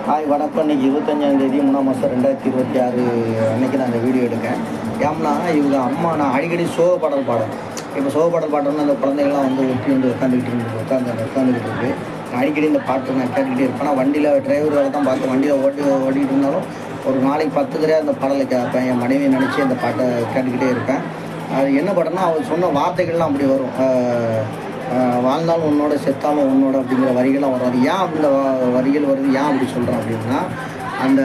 Hi வணக்கம். இன்றைக்கி 25ஆம் தேதி 3ஆம் மாதம் 2026 அன்றைக்கி நான் அந்த வீடியோ எடுக்கேன். ஏம்னா இவங்க அம்மா நான் அடிக்கடி சோக பாடல் பாடுறேன். இப்போ சோக பாடல் பாடுறோன்னா அந்த குழந்தைகள்லாம் வந்து ஒட்டி வந்து உட்காந்துக்கிட்டு இருக்கு. நான் அடிக்கடி இந்த பாட்டு நான் கேட்டுக்கிட்டே இருப்பேன். ஆனால் வண்டியில் டிரைவர் வேலை தான் பார்த்து வண்டியில் ஓட்டிகிட்டு இருந்தாலும் ஒரு நாளைக்கு 10 தடவை அந்த பாடலை கேட்பேன். என் மனைவியை நினச்சி அந்த பாட்டை கேட்டுக்கிட்டே இருப்பேன். அது என்ன பாட்டுன்னா அவர் சொன்ன வார்த்தைகள்லாம் அப்படி வரும். வாழ்ந்தாலும் உன்னோட செத்தாலும் உன்னோட அப்படிங்கிற வரிகள்லாம் வரும். அது ஏன் அந்த வரிகள் வருது, ஏன் அப்படி சொல்கிறேன் அப்படின்னா, அந்த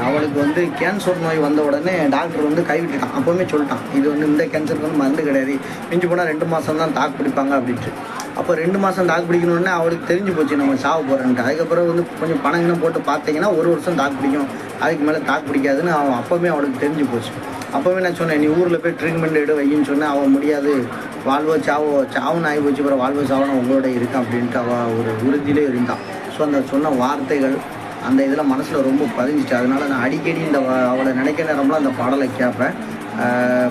அவளுக்கு வந்து கேன்சர் நோய் வந்த உடனே டாக்டர் வந்து கைவிட்டுட்டான். அப்போவுமே சொல்லிட்டான், இது வந்து இந்த கேன்சருக்கு வந்து மருந்து கிடையாது, மிஞ்சி போனால் 2 மாதம் தான் தாக்கு பிடிப்பாங்க அப்படின்ட்டு. அப்போ 2 மாதம் தாக்கு பிடிக்கணுன்னே அவளுக்கு தெரிஞ்சு போச்சு நம்ம சாவ போகிறேன்ட்டு. அதுக்கப்புறம் வந்து கொஞ்சம் பணங்கன்னு போட்டு பார்த்தீங்கன்னா 1 வருஷம் தாக்கு பிடிக்கும், அதுக்கு மேலே தாக்கு பிடிக்காதுன்னு அவன் அப்போவுமே அவளுக்கு தெரிஞ்சு போச்சு. அப்போவே நான் சொன்னேன், நீ ஊரில் போய் ட்ரீட்மெண்ட் எடு வையின்னு சொன்னேன். அவன் முடியாது, வாழ்வோ சாவுன்னு ஆகி போச்சு, அப்புறம் வாழ்வோ சாவணும் உங்களோட இருக்கான் அப்படின்ட்டு அவள் ஒரு உறுதியிலே இருந்தான். ஸோ அந்த சொன்ன வார்த்தைகள் அந்த இதில் மனசில் ரொம்ப பதிஞ்சிச்சு. அதனால் நான் அடிக்கடி இந்த அவளை நினைக்கிற நேரம்லாம் அந்த பாடலை கேட்பேன்.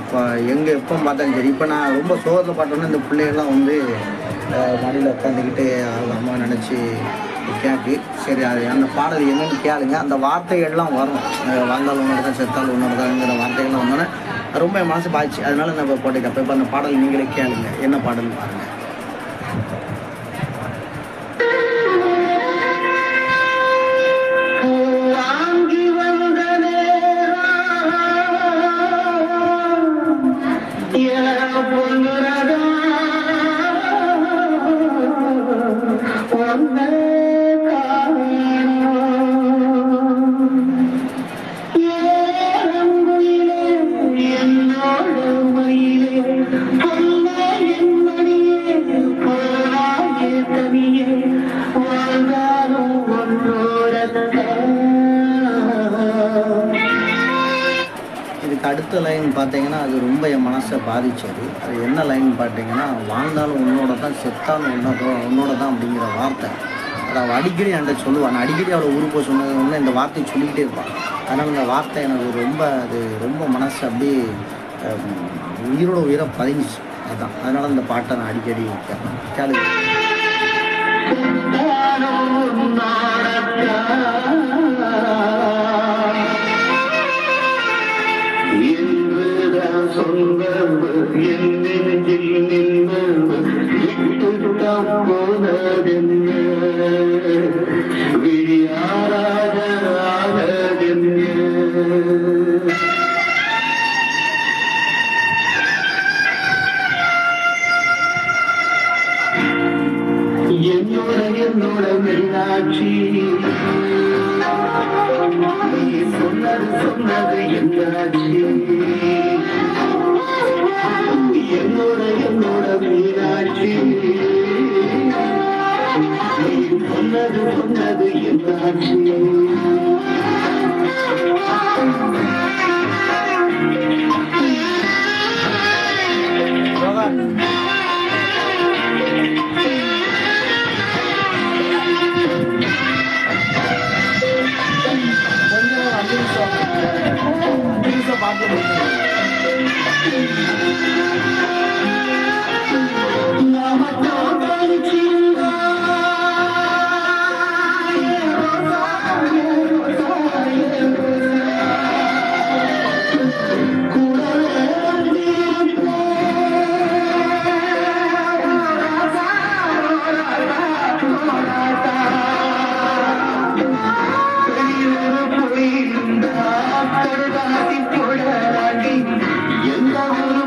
இப்போ எங்கே எப்போ பார்த்தாலும் சரி. இப்போ நான் ரொம்ப சோகத்தில் பார்த்தோன்னா இந்த பிள்ளைகள்லாம் வந்து மடியில் உட்காந்துக்கிட்டு அவங்க அம்மா நினச்சி கேட்கு. சரி, அது அந்த பாடல் என்னென்னு கேளுங்க. அந்த வார்த்தைகள்லாம் வரும். வாழ்ந்தால் உன்னோட தான் செத்தால் உன்னோட தான்ங்கிற வார்த்தைகள்லாம் வந்தோன்னே ரொம்ப என் மனசு பாய்ச்சி. அதனால நான் இப்போ போட்டுக்கப்போ இப்போ அந்த பாடல் நீங்களே கேளுங்க, என்ன பாடல்னு பாருங்கள். இதுக்கு அடுத்த லைன் பார்த்தீங்கன்னா அது ரொம்ப என் மனசை பாதிச்சது. அது என்ன லைன் பார்த்தீங்கன்னா, வாழ்ந்தாலும் உன்னோட தான் செத்தாலும் உன்னோட தான் அப்படிங்கிற வார்த்தை. அதை அவள் அடிக்கடி என்கிட்ட சொல்லுவாள். நான் அடிக்கடி அவளை ஊருக்கு போய் சொன்னது இந்த வார்த்தையை சொல்லிக்கிட்டே இருப்பாள். அதனால் இந்த வார்த்தை எனக்கு ரொம்ப மனசு அப்படியே உயிரோட உயிரை பதிஞ்சிச்சு. அதுதான், அதனால் இந்த பாட்டை நான் அடிக்கடி கேளு. என்னோட மீனாட்சி, நீ சொன்னது என்னாச்சு? என்னோட மீனாட்சி, நீ சொன்னது என்னாச்சு? எல்லாரும்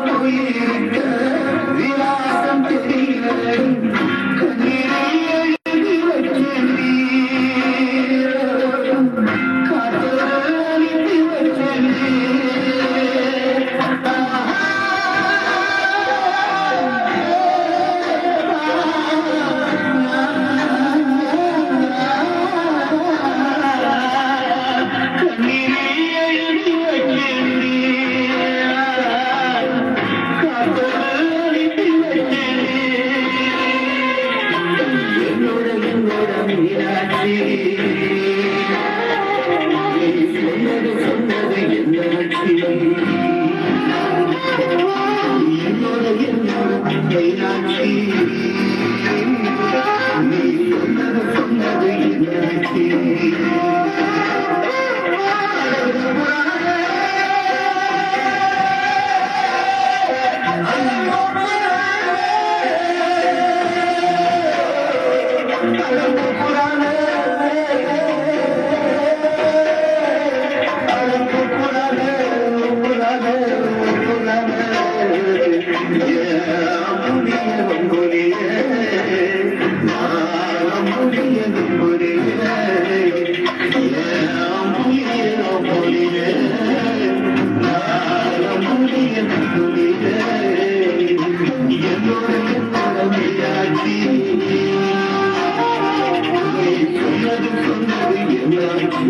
என்னாச்சு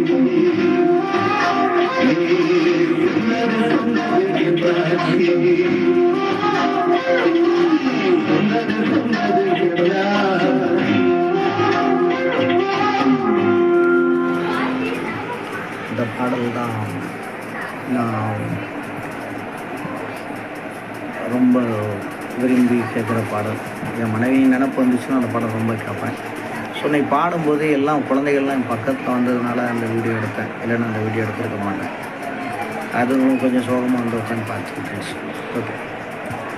இந்த பாடல் தான் நான் ரொம்ப விரும்பி கேட்குற பாடல். என் மனைவி நினப்பு வந்துச்சுன்னா அந்த பாடல் ரொம்ப கேட்பேன். ஸோ நீ பாடும்போது எல்லாம் குழந்தைகள்லாம் என் பக்கத்தில் வந்ததுனால அந்த வீடியோ எடுத்தேன், இல்லைன்னா அந்த வீடியோ எடுத்துருக்க மாட்டேன். அதுவும் கொஞ்சம் சோகமாக வந்து உட்காந்து பார்த்துக்கிட்டு. ஓகே,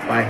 பாய்.